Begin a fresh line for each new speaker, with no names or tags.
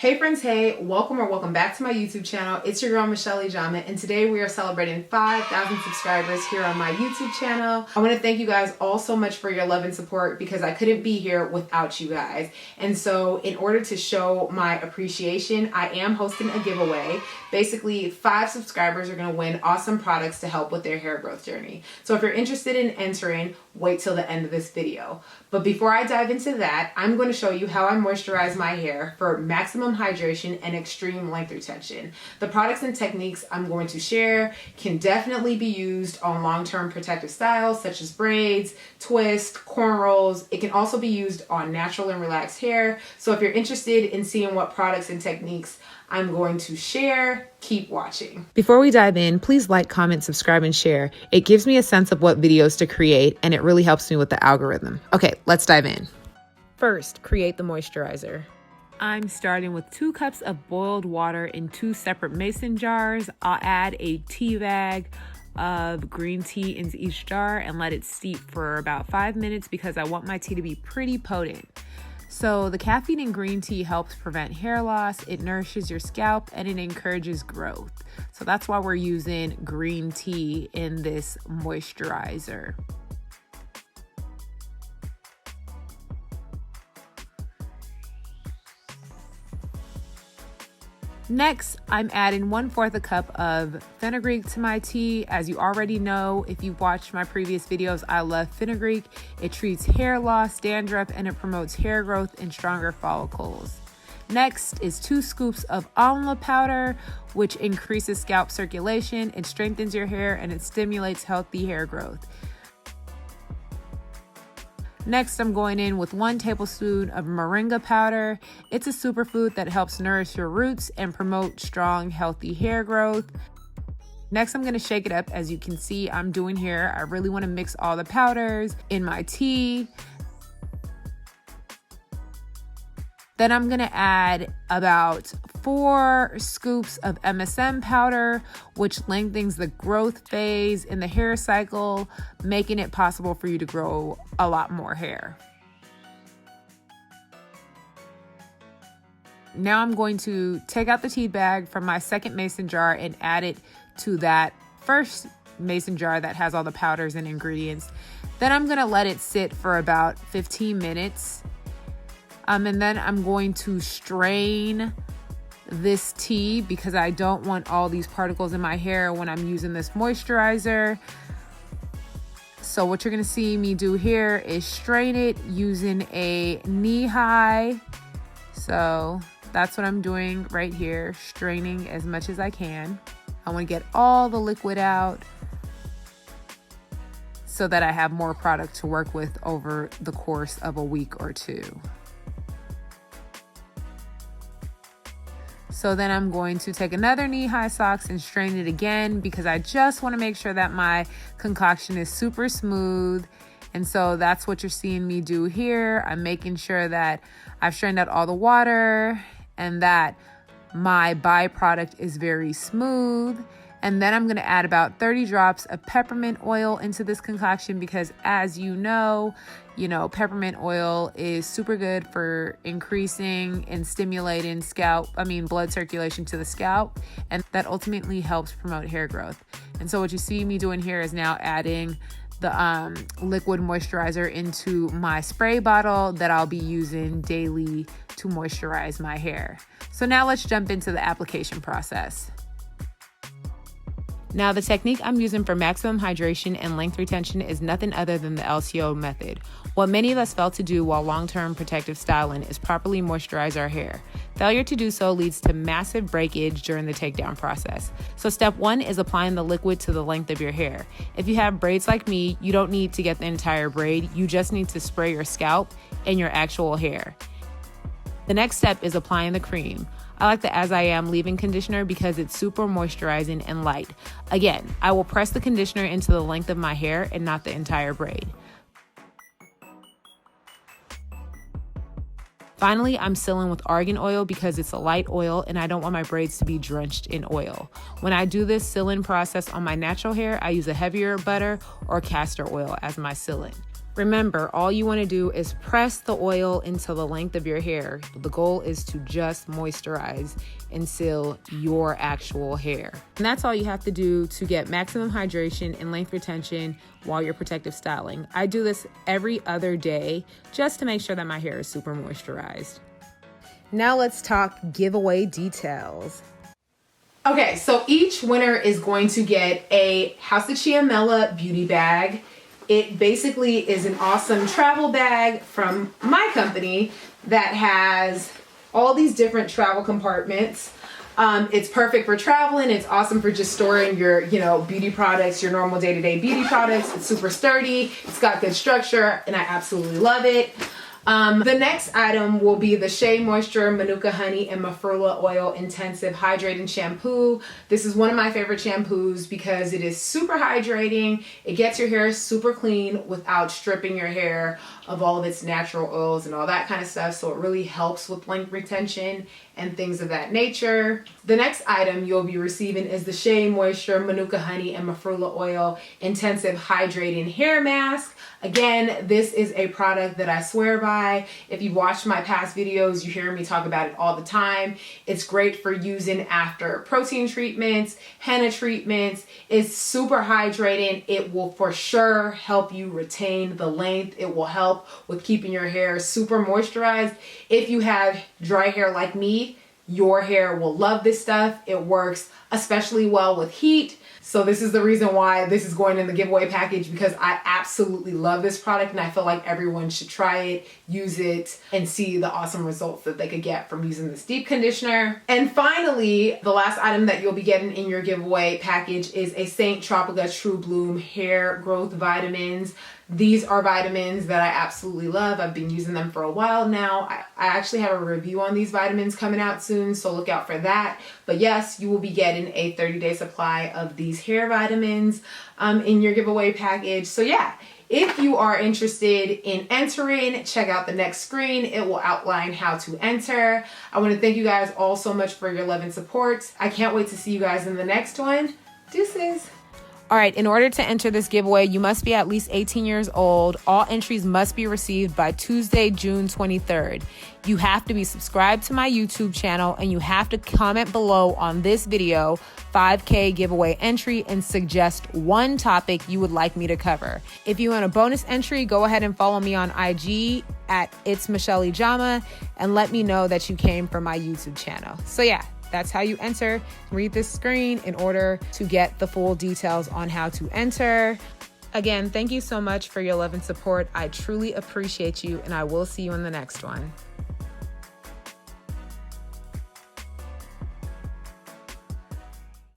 Hey friends, hey, welcome back to my YouTube channel. It's your girl Michelle Ijama, and today we are celebrating 5,000 subscribers here on my YouTube channel. I want to thank you guys all so much for your love and support because I couldn't be here without you guys. And so in order to show my appreciation, I am hosting a giveaway. Basically, 5 subscribers are going to win awesome products to help with their hair growth journey. So if you're interested in entering, wait till the end of this video. But before I dive into that, I'm going to show you how I moisturize my hair for maximum hydration and extreme length retention. The products and techniques I'm going to share can definitely be used on long-term protective styles such as braids, twists, cornrows. It can also be used on natural and relaxed hair. So if you're interested in seeing what products and techniques I'm going to share, keep watching. Before we dive in, please like, comment, subscribe, and share. It gives me a sense of what videos to create, and it really helps me with the algorithm. Okay, let's dive in. First, create the moisturizer. I'm starting with 2 cups of boiled water in 2 separate mason jars. I'll add a tea bag of green tea into each jar and let it steep for about 5 minutes because I want my tea to be pretty potent. So the caffeine in green tea helps prevent hair loss, it nourishes your scalp, and it encourages growth. So that's why we're using green tea in this moisturizer. Next, I'm adding 1/4 a cup of fenugreek to my tea. As you already know, if you've watched my previous videos, I love fenugreek. It treats hair loss, dandruff, and it promotes hair growth and stronger follicles. Next is 2 scoops of amla powder, which increases scalp circulation, it strengthens your hair, and it stimulates healthy hair growth. Next, I'm going in with 1 tablespoon of moringa powder. It's a superfood that helps nourish your roots and promote strong, healthy hair growth. Next, I'm going to shake it up. As you can see, I'm doing here. I really want to mix all the powders in my tea. Then I'm going to add about 4 scoops of MSM powder, which lengthens the growth phase in the hair cycle, making it possible for you to grow a lot more hair. Now I'm going to take out the tea bag from my second mason jar and add it to that first mason jar that has all the powders and ingredients. Then I'm going to let it sit for about 15 minutes. And then I'm going to strain this tea because I don't want all these particles in my hair when I'm using this moisturizer. So what you're going to see me do here is strain it using a knee high. So that's what I'm doing right here, straining as much as I can. I want to get all the liquid out so that I have more product to work with over the course of a week or 2. So then I'm going to take another knee-high socks and strain it again because I just want to make sure that my concoction is super smooth. And so that's what you're seeing me do here. I'm making sure that I've strained out all the water and that my byproduct is very smooth. And then I'm going to add about 30 drops of peppermint oil into this concoction because as you know, peppermint oil is super good for increasing and stimulating blood circulation to the scalp. And that ultimately helps promote hair growth. And so what you see me doing here is now adding the liquid moisturizer into my spray bottle that I'll be using daily to moisturize my hair. So now let's jump into the application process. Now, the technique I'm using for maximum hydration and length retention is nothing other than the LCO method. What many of us fail to do while long-term protective styling is properly moisturize our hair. Failure to do so leads to massive breakage during the takedown process. So step 1 is applying the liquid to the length of your hair. If you have braids like me, you don't need to get the entire braid. You just need to spray your scalp and your actual hair. The next step is applying the cream. I like the As I Am leave-in conditioner because it's super moisturizing and light. Again, I will press the conditioner into the length of my hair and not the entire braid. Finally, I'm sealing with argan oil because it's a light oil and I don't want my braids to be drenched in oil. When I do this sealing process on my natural hair, I use a heavier butter or castor oil as my sealant. Remember, all you want to do is press the oil into the length of your hair. The goal is to just moisturize and seal your actual hair. And that's all you have to do to get maximum hydration and length retention while you're protective styling. I do this every other day just to make sure that my hair is super moisturized. Now let's talk giveaway details. Okay, so each winner is going to get a House of Chiamella beauty bag. It basically is an awesome travel bag from my company that has all these different travel compartments. It's perfect for traveling. It's awesome for just storing your, beauty products, your normal day-to-day beauty products. It's super sturdy. It's got good structure, and I absolutely love it. The next item will be the Shea Moisture Manuka Honey and Mafrula Oil Intensive Hydrating Shampoo. This is one of my favorite shampoos because it is super hydrating. It gets your hair super clean without stripping your hair of all of its natural oils and all that kind of stuff. So it really helps with length retention and things of that nature. The next item you'll be receiving is the Shea Moisture Manuka Honey and Mafrula Oil Intensive Hydrating Hair Mask. Again, this is a product that I swear by. If you've watched my past videos, you hear me talk about it all the time. It's great for using after protein treatments, henna treatments. It's super hydrating. It will for sure help you retain the length. It will help with keeping your hair super moisturized. If you have dry hair like me, your hair will love this stuff. It works especially well with heat. So this is the reason why this is going in the giveaway package, because I absolutely love this product and I feel like everyone should try it, use it, and see the awesome results that they could get from using this deep conditioner. And finally, the last item that you'll be getting in your giveaway package is a Saint Tropica True Bloom Hair Growth Vitamins. These are vitamins that I absolutely love. I've been using them for a while now. I actually have a review on these vitamins coming out soon, so look out for that. But yes, you will be getting a 30-day supply of these hair vitamins in your giveaway package. So yeah, if you are interested in entering, check out the next screen. It will outline how to enter. I want to thank you guys all so much for your love and support. I can't wait to see you guys in the next one. Deuces. All right, in order to enter this giveaway, you must be at least 18 years old. All entries must be received by Tuesday, June 23rd. You have to be subscribed to my YouTube channel and you have to comment below on this video 5K giveaway entry and suggest one topic you would like me to cover. If you want a bonus entry, go ahead and follow me on IG at It's Michelle Ijama and let me know that you came from my YouTube channel. So yeah. That's how you enter. Read this screen in order to get the full details on how to enter. Again, thank you so much for your love and support. I truly appreciate you, and I will see you in the next one.